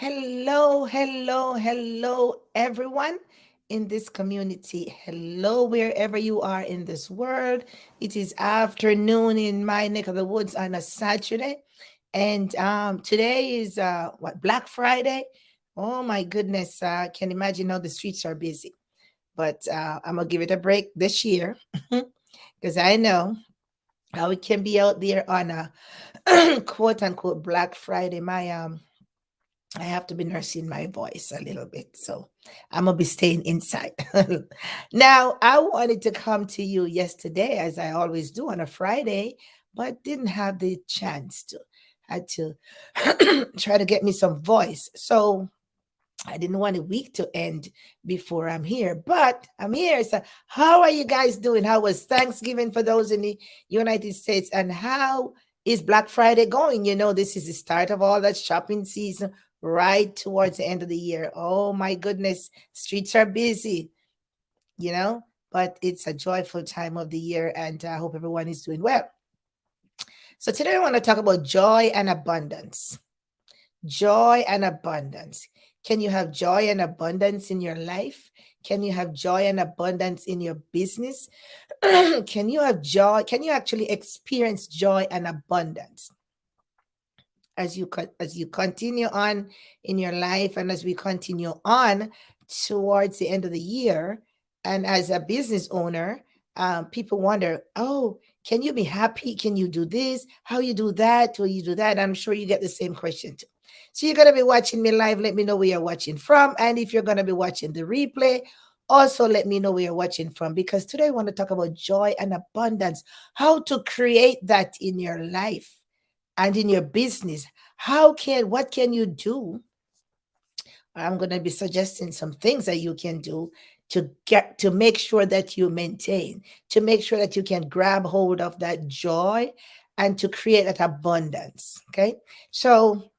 Hello, hello, hello, everyone in this community. Hello, wherever you are in this world. It is afternoon in my neck of the woods on a Saturday. And today is Black Friday. Oh my goodness. I can imagine how the streets are busy. But I'm going to give it a break this year because I know how it can be out there on a quote unquote Black Friday. I have to be nursing my voice a little bit. So I'm going to be staying inside. Now, I wanted to come to you yesterday, as I always do on a Friday, but didn't have the chance to. Had to try to get me some voice. So I didn't want the week to end before I'm here, but I'm here. So, how are you guys doing? How was Thanksgiving for those in the United States? And how is Black Friday going? You know, this is the start of all that shopping season right towards the end of the year. Oh my goodness, streets are busy, you know, but it's a joyful time of the year, and I hope everyone is doing well. So, today I want to talk about joy and abundance. Joy and abundance. Can you have joy and abundance in your life? Can you have joy and abundance in your business? Can you have joy? Can you actually experience joy and abundance as you continue on in your life, and as we continue on towards the end of the year? And as a business owner, people wonder, oh, can you be happy? Can you do this? How you do that? Will you do that? I'm sure you get the same question too. So you're gonna be watching me live. Let me know where you're watching from, and if you're gonna be watching the replay, also let me know where you're watching from, because today I want to talk about joy and abundance, how to create that in your life and in your business. What can you do? I'm going to be suggesting some things that you can do to make sure that you maintain, to make sure that you can grab hold of that joy and to create that abundance. Okay. So,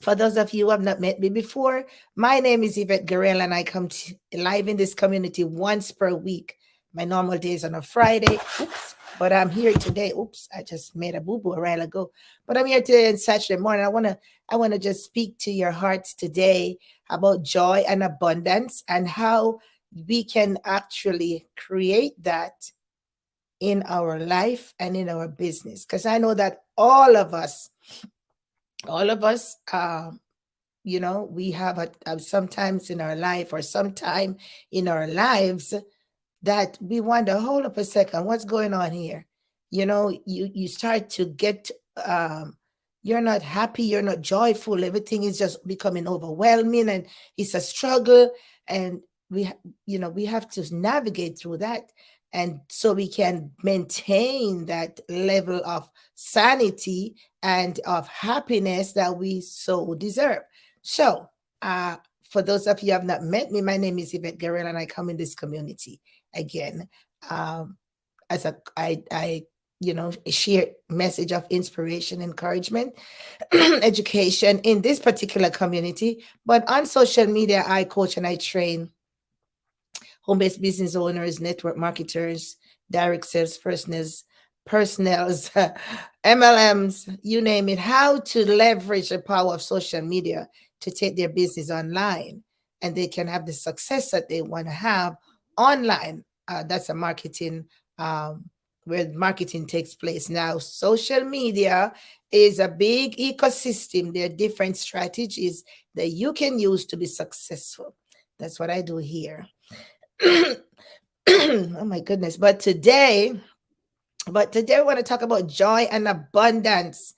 for those of you who have not met me before, my name is Yvette Guerrero, and I come live in this community once per week. My normal day is on a Friday. Oops. But I'm here today. Oops, I just made a boo-boo a while ago. But I'm here today on Saturday morning. I wanna just speak to your hearts today about joy and abundance, and how we can actually create that in our life and in our business. Because I know that all of us, we have sometimes in our life, or sometime in our lives, that we wonder, hold up a second, what's going on here? You start to get, you're not happy, you're not joyful, everything is just becoming overwhelming, and it's a struggle. And we have to navigate through that, and so we can maintain that level of sanity and of happiness that we so deserve. So, for those of you who have not met me, my name is Yvette Guerrero, and I come in this community again, um, as a share message of inspiration, encouragement, education in this particular community. But on social media, I coach and I train home-based business owners, network marketers, direct sales personnels, MLMs, you name it, how to leverage the power of social media to take their business online, and they can have the success that they want to have online. That's a marketing, where marketing takes place. Now, social media is a big ecosystem. There are different strategies that you can use to be successful. That's what I do here. Oh my goodness. But today I want to talk about joy and abundance.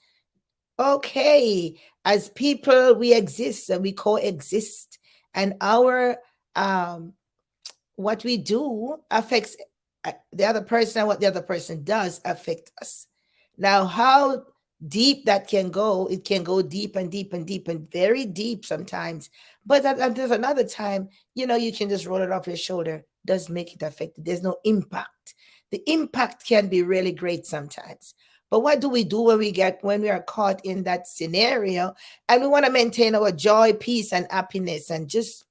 Okay, as people, we exist and we coexist, and our what we do affects the other person, and what the other person does affect us. Now, how deep that can go, it can go deep and deep and deep and very deep sometimes. But there's another time, you can just roll it off your shoulder. Does make it affect. There's no impact. The impact can be really great sometimes. But what do we do when we are caught in that scenario, and we want to maintain our joy, peace, and happiness, and just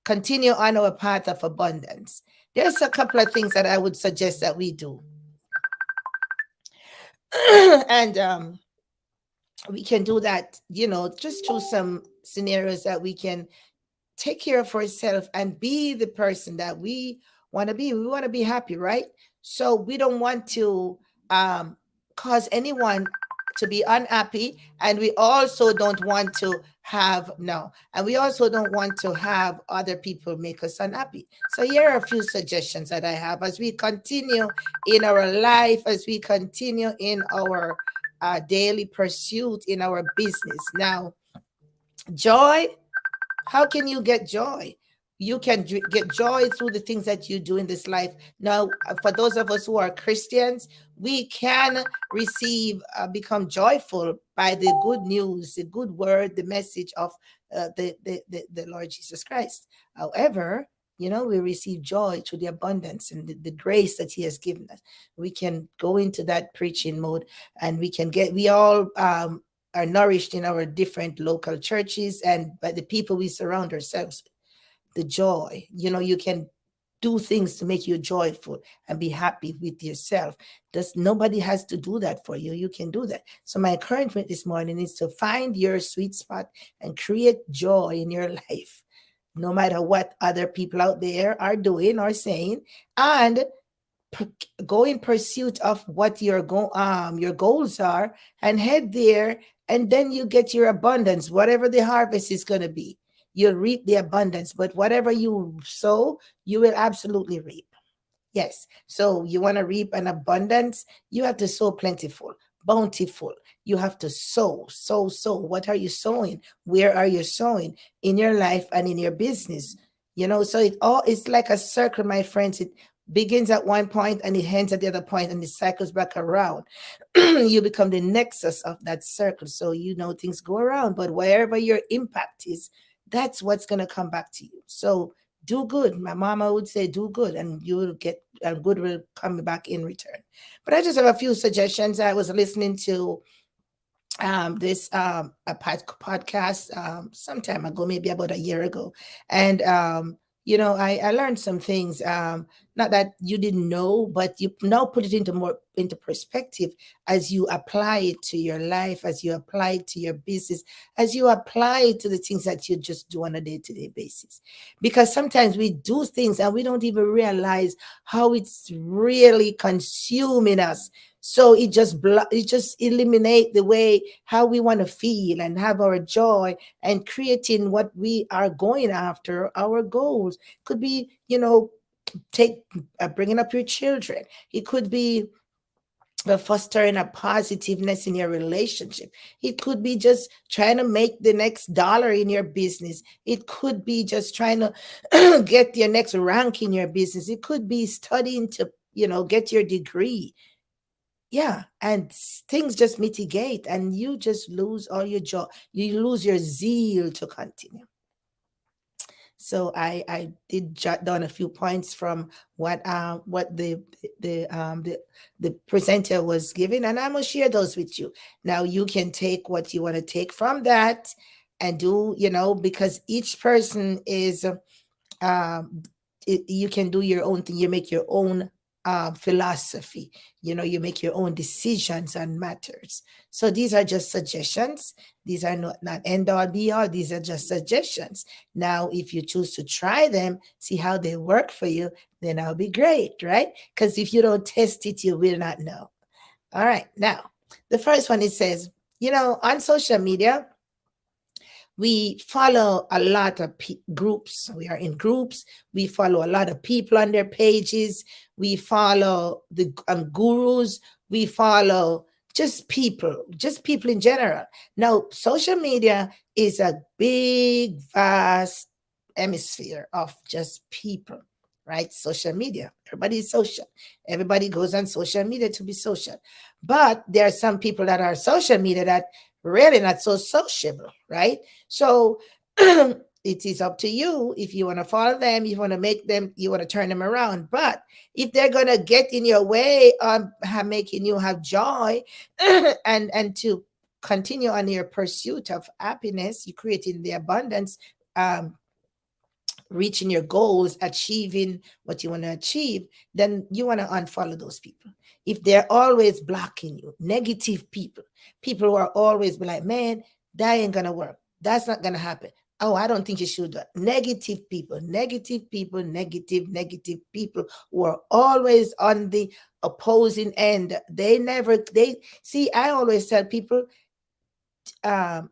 continue on our path of abundance? There's a couple of things that I would suggest that we do. And we can do that, just through some scenarios that we can take care of ourselves and be the person that we want to be. We want to be happy, right? So we don't want to um, cause anyone to be unhappy, and we also don't want to have no, and we also don't want to have other people make us unhappy. So here are a few suggestions that I have as we continue in our life, as we continue in our daily pursuit in our business. Now, joy, how can you get joy? You can get joy through the things that you do in this life. Now, for those of us who are Christians, we can become joyful by the good news, the good word, the message of the Lord Jesus Christ. However, we receive joy through the abundance and the grace that He has given us. We can go into that preaching mode, and we all are nourished in our different local churches and by the people we surround ourselves with. The joy, you can do things to make you joyful and be happy with yourself. Nobody has to do that for you. You can do that. So my encouragement this morning is to find your sweet spot and create joy in your life, no matter what other people out there are doing or saying, and go in pursuit of what your goals are, and head there, and then you get your abundance. Whatever the harvest is going to be, you'll reap the abundance. But whatever you sow, you will absolutely reap. Yes. So you want to reap an abundance, you have to sow plentiful, bountiful. You have to sow, sow, sow. What are you sowing? Where are you sowing? In your life and in your business. So it's like a circle, my friends. It begins at one point and it ends at the other point, and it cycles back around. You become the nexus of that circle. So things go around, but wherever your impact is, that's what's going to come back to you. So do good. My mama would say, do good, and you will get, and good will come back in return. But I just have a few suggestions. I was listening to this podcast some time ago, maybe about a year ago, and I learned some things. Not that you didn't know, but you now put it into perspective as you apply it to your life, as you apply it to your business, as you apply it to the things that you just do on a day-to-day basis. Because sometimes we do things and we don't even realize how it's really consuming us. So it just eliminate the way how we want to feel and have our joy, and creating what we are going after. Our goals could be, take bringing up your children. It could be fostering a positiveness in your relationship. It could be just trying to make the next dollar in your business. It could be just trying to get your next rank in your business. It could be studying to, get your degree. Yeah, and things just mitigate, and you just lose all your joy. You lose your zeal to continue. So I did jot down a few points from what the presenter was giving, and I'm gonna share those with you. Now you can take what you want to take from that and do, because each person is you can do your own thing. You make your own philosophy. You make your own decisions on matters. So these are just suggestions. These are not end all be all. These are just suggestions. Now, if you choose to try them, see how they work for you, then that'll be great, right? Because if you don't test it, you will not know. All right. Now, the first one, it says, on social media, we follow a lot of groups. We are in groups. We follow a lot of people on their pages. We follow the gurus. We follow just people in general. Now, social media is a big, vast hemisphere of just people, right? Social media. Everybody is social. Everybody goes on social media to be social. But there are some people that are social media that really not so sociable, right? So it is up to you if you want to follow them, you want to make them, you want to turn them around. But if they're gonna get in your way of making you have joy and to continue on your pursuit of happiness, you creating the abundance, um, reaching your goals, achieving what you want to achieve, then you want to unfollow those people. If they're always blocking you, negative people, people who are always be like, man, that ain't gonna work. That's not gonna happen. Oh, I don't think you should do it. Negative people, negative people, negative people who are always on the opposing end. They see, I always tell people, um,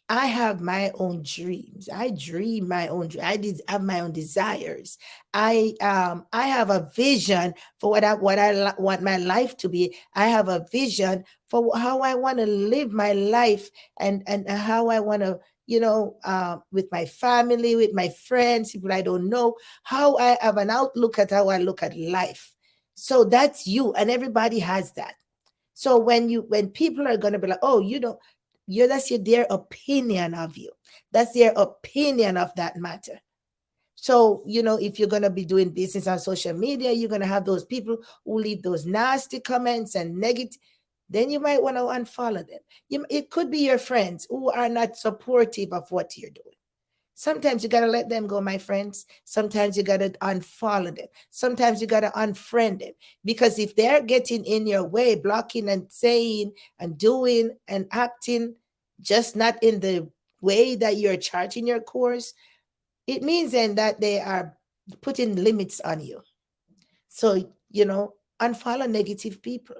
I have my own dreams. I dream my own. I did have my own desires. I have a vision for want my life to be. I have a vision for how I want to live my life, and how I want to, with my family, with my friends, people I don't know. How I have an outlook at how I look at life. So that's you, and everybody has that. So when people are gonna be like, oh, that's their opinion of you. That's their opinion of that matter. So, if you're gonna be doing business on social media, you're gonna have those people who leave those nasty comments and negative. Then you might want to unfollow them. It could be your friends who are not supportive of what you're doing. Sometimes you got to let them go, my friends. Sometimes you got to unfollow them. Sometimes you got to unfriend them. Because if they're getting in your way, blocking and saying and doing and acting just not in the way that you're charging your course, it means then that they are putting limits on you. So, unfollow negative people.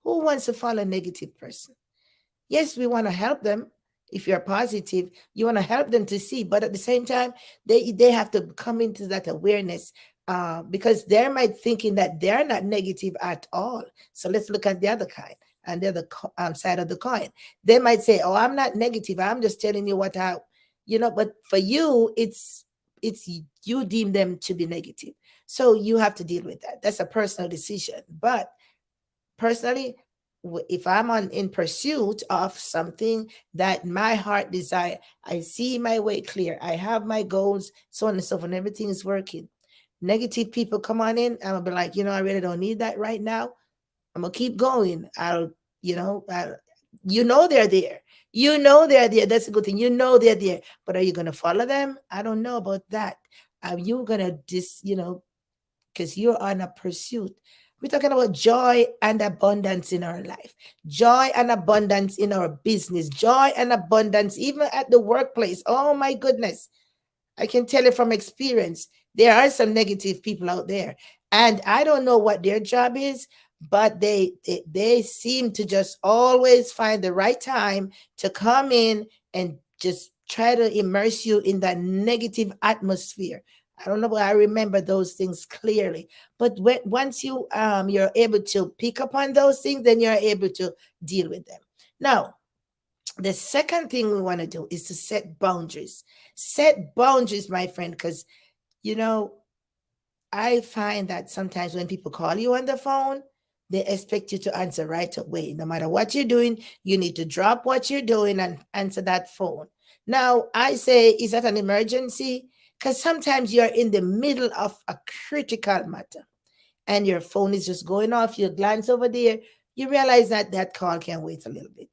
Who wants to follow a negative person? Yes, we want to help them. If you're positive, you want to help them to see, but at the same time, they have to come into that awareness, because they might thinking that they're not negative at all. So let's look at the other kind and the other side of the coin. They might say, "Oh, I'm not negative. I'm just telling you what I, But for you, it's you deem them to be negative, so you have to deal with that. That's a personal decision, but personally, if I'm in pursuit of something that my heart desire, I see my way clear, I have my goals, so on and so forth, and everything is working. Negative people come on in, I'm gonna be like, I really don't need that right now. I'm gonna keep going. You know, I, they're there. They're there. That's a good thing. They're there. But are you gonna follow them? I don't know about that. Are you gonna because you're on a pursuit. We're talking about joy and abundance in our life, joy and abundance in our business, joy and abundance even at the workplace. Oh my goodness. I can tell you from experience, there are some negative people out there. And I don't know what their job is, but they seem to just always find the right time to come in and just try to immerse you in that negative atmosphere. I don't know, but I remember those things clearly. But once you're able to pick up on those things, then you're able to deal with them. Now, the second thing we want to do is to set boundaries. Set boundaries, my friend, because you know I find that sometimes when people call you on the phone, they expect you to answer right away. No matter what you're doing, you need to drop what you're doing and answer that phone. Now, I say, is that an emergency? Because sometimes you're in the middle of a critical matter and your phone is just going off. You glance over there, you realize that that call can wait a little bit.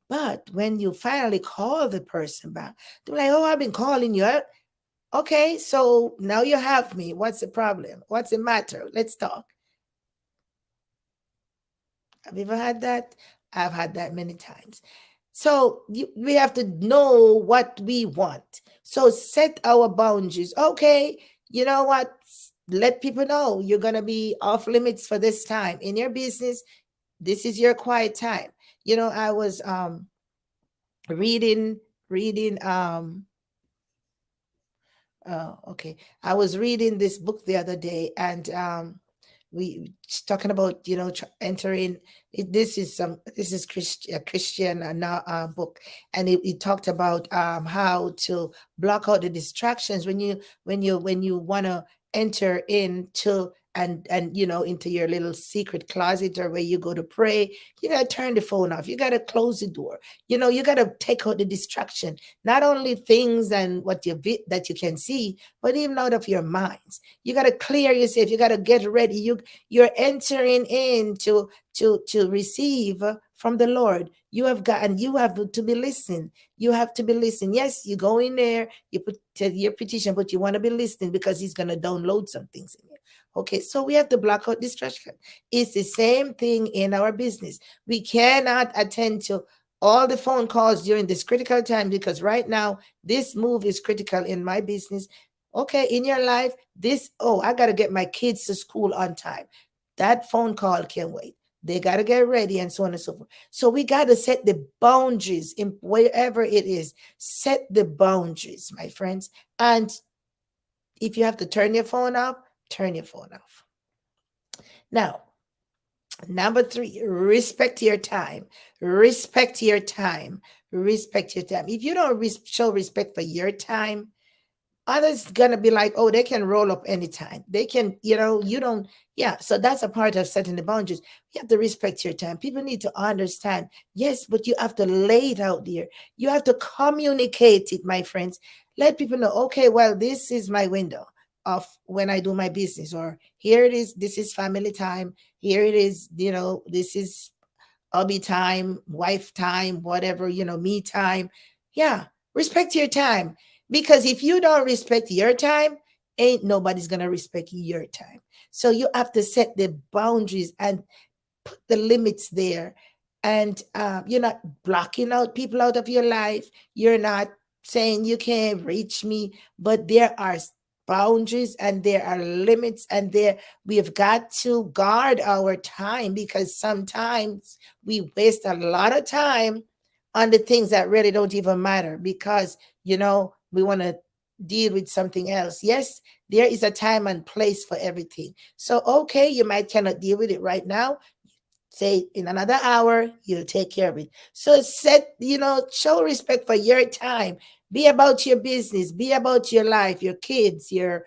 But when you finally call the person back, they're like, oh, I've been calling you. Okay, so now you have me. What's the problem? What's the matter? Let's talk. Have you ever had that? I've had that many times. So we have to know what we want. So set our boundaries. Okay, you know what? Let people know you're going to be off limits for this time. In your business, this is your quiet time. I was reading Oh, okay. I was reading this book the other day, and we talking about entering. This is Christian book, and it talked about how to block out the distractions when you want to enter into and into your little secret closet or where you go to pray. You got to turn the phone off. You got to close the door. You got to take out the distraction, not only things and what that you can see, but even out of your minds. You got to clear yourself. You got to get ready. You're entering into to receive from the Lord. You have got, and you have to be listening. You have to be listening. Yes, you go in there, you put your petition, but you want to be listening because He's going to download some things in you. Okay, so we have to block out distraction. It's the same thing in our business. We cannot attend to all the phone calls during this critical time because right now this move is critical in my business. Okay, in your life, this, oh, I got to get my kids to school on time. That phone call can wait. They got to get ready and so on and so forth. So we got to set the boundaries in wherever it is. Set the boundaries, my friends. And if you have to turn your phone off, turn your phone off. Now, number 3, respect your time. Respect your time. Respect your time. If you don't show respect for your time, others gonna be like, oh, they can roll up anytime. They can, you don't. Yeah, so that's a part of setting the boundaries. You have to respect your time. People need to understand. Yes, but you have to lay it out there. You have to communicate it, my friends. Let people know, okay, well, this is my window of when I do my business, or here it is, this is family time. Here it is, this is hubby time, wife time, whatever, me time. Yeah, respect your time. Because if you don't respect your time, ain't nobody's going to respect your time. So you have to set the boundaries and put the limits there. And you're not blocking out people out of your life. You're not saying you can't reach me, but there are boundaries and there are limits, and there we have got to guard our time, because sometimes we waste a lot of time on the things that really don't even matter, because we want to deal with something else. Yes, there is a time and place for everything. So okay, you might cannot deal with it right now. Say in another hour, you'll take care of it. So show respect for your time. Be about your business, be about your life, your kids, your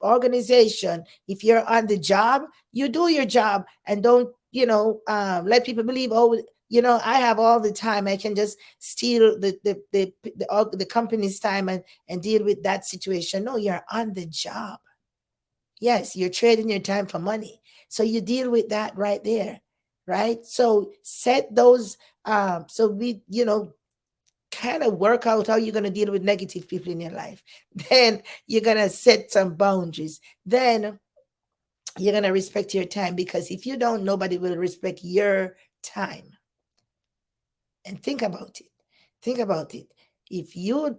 organization. If you're on the job, you do your job, and don't let people believe, oh, I have all the time, I can just steal the company's time and deal with that situation. No, you're on the job. Yes, you're trading your time for money. So you deal with that right there, right? So set those, so we, kind of work out how you're going to deal with negative people in your life. Then you're going to set some boundaries. Then you're going to respect your time, because if you don't, nobody will respect your time. And think about it. Think about it. If you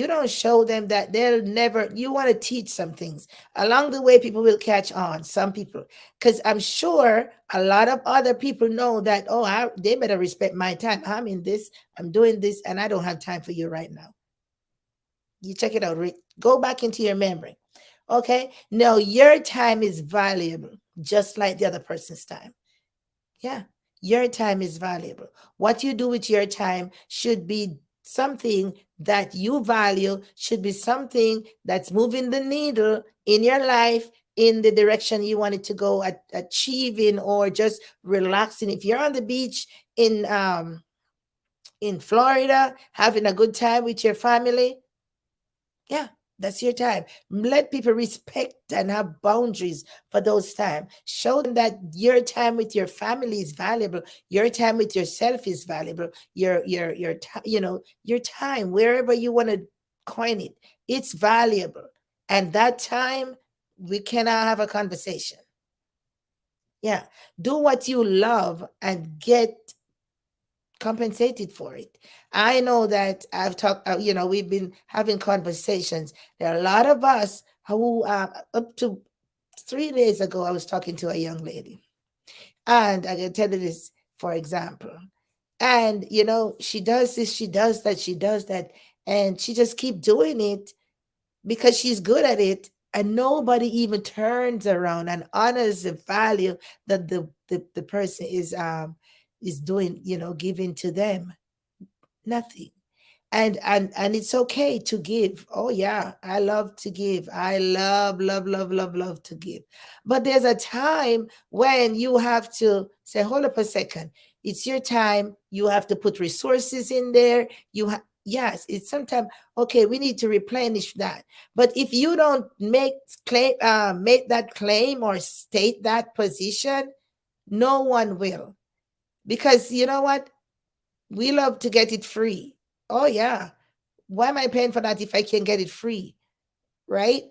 don't show them that, they'll never. You want to teach some things along the way, people will catch on, some people, because I'm sure a lot of other people know that, oh, they better respect my time. I'm in this, I'm doing this, and I don't have time for you right now. You check it out. Go back into your memory. Okay, no, your time is valuable, just like the other person's time. Yeah, your time is valuable. What you do with your time should be something that you value, should be something that's moving the needle in your life in the direction you want it to go, achieving or just relaxing. If you're on the beach in Florida having a good time with your family, yeah, that's your time. Let people respect and have boundaries for those time. Show them that your time with your family is valuable. Your time with yourself is valuable. Your time, wherever you want to coin it, it's valuable. And that time, we cannot have a conversation. Yeah, do what you love and get compensated for it. I know that I've talked, we've been having conversations. There are a lot of us who, up to 3 days ago, I was talking to a young lady. And I can tell you this, for example. And, she does this, she does that, she does that. And she just keep doing it because she's good at it. And nobody even turns around and honors the value that the person is doing, giving to them. Nothing. And it's okay to give. Oh yeah, I love to give. I love to give. But there's a time when you have to say, hold up a second. It's your time. You have to put resources in there. Yes, it's sometimes okay, we need to replenish that. But if you don't make that claim or state that position, No one will. Because you know what? We love to get it free. Oh, yeah. Why am I paying for that if I can get it free? Right?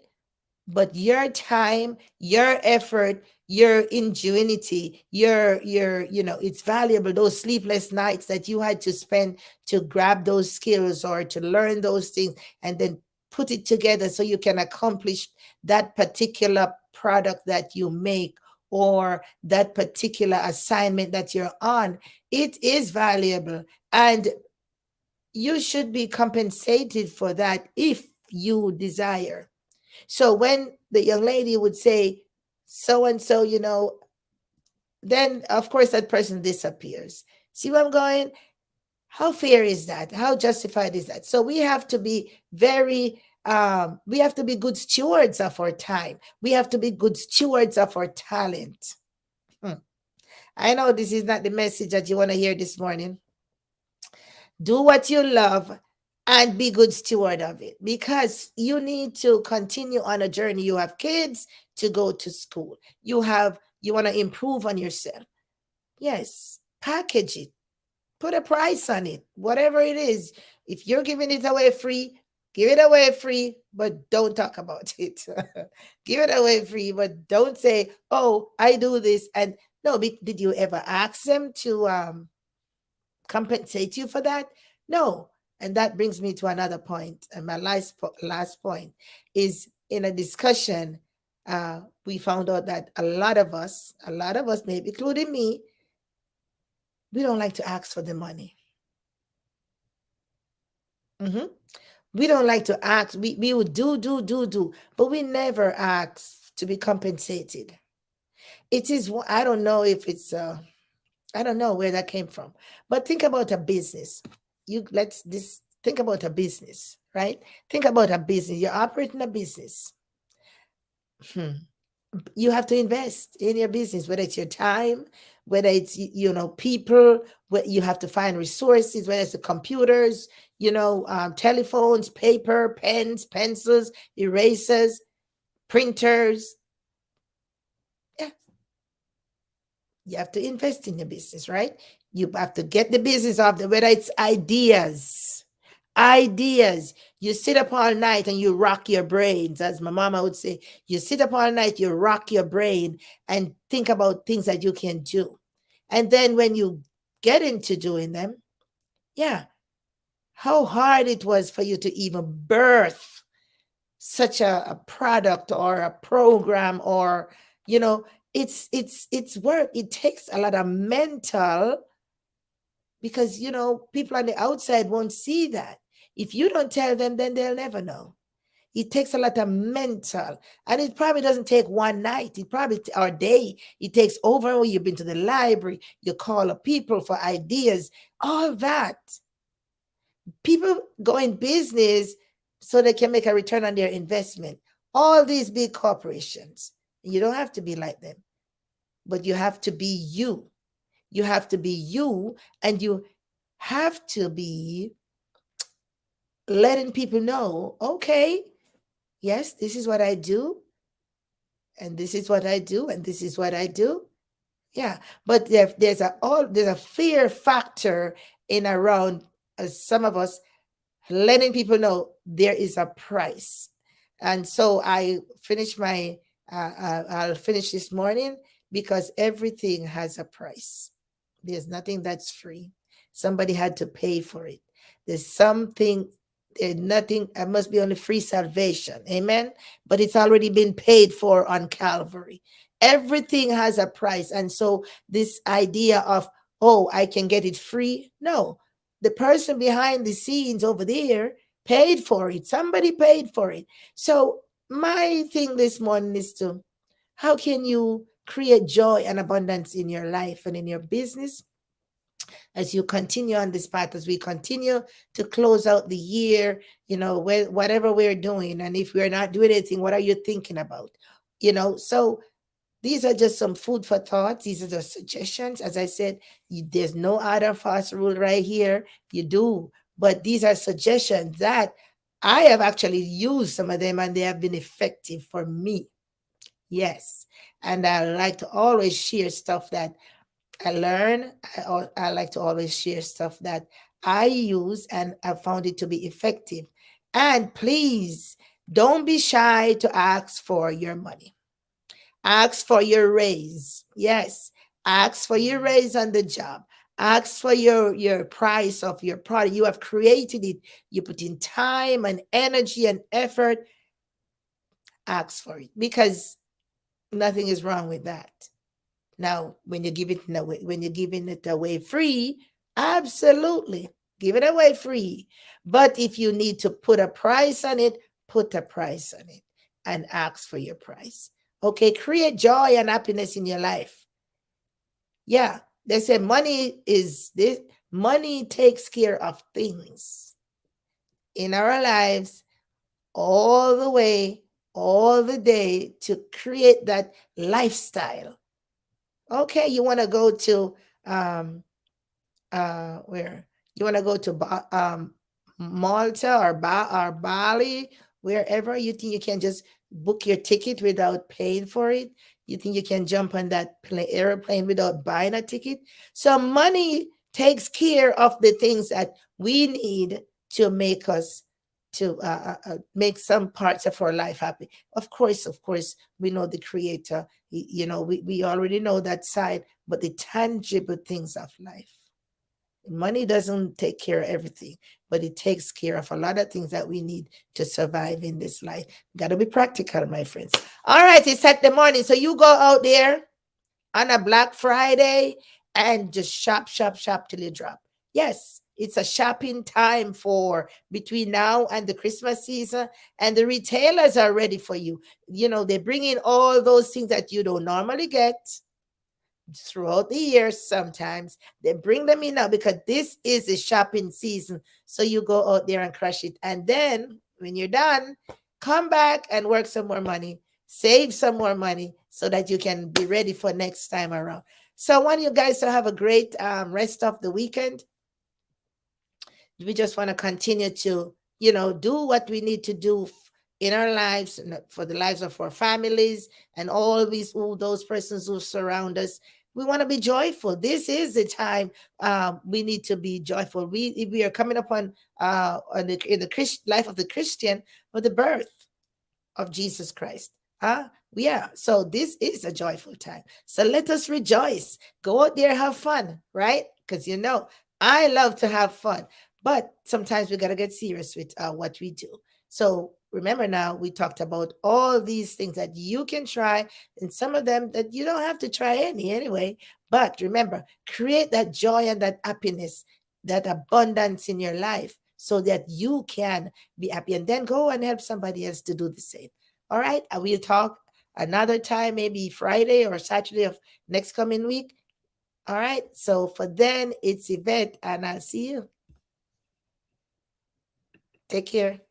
But your time, your effort, your ingenuity, it's valuable. Those sleepless nights that you had to spend to grab those skills or to learn those things and then put it together so you can accomplish that particular product that you make or that particular assignment that you're on. It is valuable, and you should be compensated for that if you desire. So when the young lady would say, so and so, then of course that person disappears. See where I'm going? How fair is that? How justified is that? So we have to be we have to be good stewards of our time. We have to be good stewards of our talent. Hmm. I know this is not the message that you want to hear this morning. Do what you love and be good steward of it, because you need to continue on a journey. You have kids to go to school. You want to improve on yourself. Yes, package it. Put a price on it. Whatever it is. If you're giving it away free, give it away free, but don't talk about it. Give it away free, but don't say, "Oh, I do this." And no, did you ever ask them to compensate you for that? No. And that brings me to another point. And my last point is, in a discussion, we found out that a lot of us, maybe including me, we don't like to ask for the money. Hmm. We don't like to ask. We would do, but we never ask to be compensated. It is, I don't know if it's, I don't know where that came from. But think about a business. Think about a business, right? Think about a business. You're operating a business. Hmm. You have to invest in your business, whether it's your time, whether it's people, where you have to find resources, whether it's the computers, telephones, paper, pens, pencils, erasers, printers. Yeah, you have to invest in your business, right? You have to get the business off the, whether it's ideas. You sit up all night and you rock your brains, as my mama would say. You sit up all night, you rock your brain and think about things that you can do. And then when you get into doing them, yeah, how hard it was for you to even birth such a product or a program, or it's work. It takes a lot of mental, because people on the outside won't see that. If you don't tell them, then they'll never know. It takes a lot of mental, and it probably doesn't take one night. It probably or day. It takes over. You've been to the library, you call up people for ideas, all that. People go in business so they can make a return on their investment. All these big corporations, you don't have to be like them, but you have to be you. You have to be you, and you have to be letting people know, okay, yes, this is what I do, and this is what I do, and this is what I do. Yeah, but there's a fear factor in around some of us, letting people know there is a price. And so I'll finish this morning, because everything has a price. There's nothing that's free. Somebody had to pay for it. There's something, there's nothing, it must be only free salvation. Amen. But it's already been paid for on Calvary. Everything has a price. And so this idea of, oh, I can get it free. No, the person behind the scenes over there paid for it. Somebody paid for it. So my thing this morning is to, how can you create joy and abundance in your life and in your business as you continue on this path, as we continue to close out the year, whatever we're doing. And if we're not doing anything, what are you thinking about? So these are just some food for thought. These are the suggestions. As I said, there's no other fast rule right here. You do, but these are suggestions that I have actually used some of them, and they have been effective for me. Yes. And I like to always share stuff that I learn. I like to always share stuff that I use and I found it to be effective. And please don't be shy to ask for your money. Ask for your raise. Yes. Ask for your raise on the job. Ask for your price of your product. You have created it. You put in time and energy and effort. Ask for it because nothing is wrong with that. Now, when you give it away, when you're giving it away free, absolutely give it away free. But if you need to put a price on it, put a price on it and ask for your price. Okay, create joy and happiness in your life. Yeah, they say money is this, money takes care of things in our lives all the way, all the day to create that lifestyle. Okay, you want to go to um where you want to go to Malta or Bali, wherever you think you can just book your ticket without paying for it. You think you can jump on that airplane without buying a ticket. So money takes care of the things that we need to make us to make some parts of our life happy. Of course, we know the creator. You know, we already know that side, but the tangible things of life. Money doesn't take care of everything, but it takes care of a lot of things that we need to survive in this life. Got to be practical, my friends. All right, it's at the morning. So you go out there on a Black Friday and just shop, shop, shop till you drop. Yes, it's a shopping time for between now and the Christmas season, and the retailers are ready for you. You know, they bring in all those things that you don't normally get throughout the year. Sometimes they bring them in now because this is the shopping season. So you go out there and crush it. And then when you're done, come back and work some more money, save some more money so that you can be ready for next time around. So I want you guys to have a great rest of the weekend. We just want to continue to, you know, do what we need to do in our lives and for the lives of our families and always all those persons who surround us. We want to be joyful. This is the time we need to be joyful. We are coming upon in the life of the Christian or the birth of Jesus Christ. Yeah. So this is a joyful time. So let us rejoice. Go out there, have fun, right? Because you know, I love to have fun, but sometimes we got to get serious with what we do. So remember now, we talked about all these things that you can try, and some of them that you don't have to try anyway. But remember, create that joy and that happiness, that abundance in your life so that you can be happy and then go and help somebody else to do the same. All right. And we'll talk another time, maybe Friday or Saturday of next coming week. All right. So for then, it's Yvette, and I'll see you. Take care.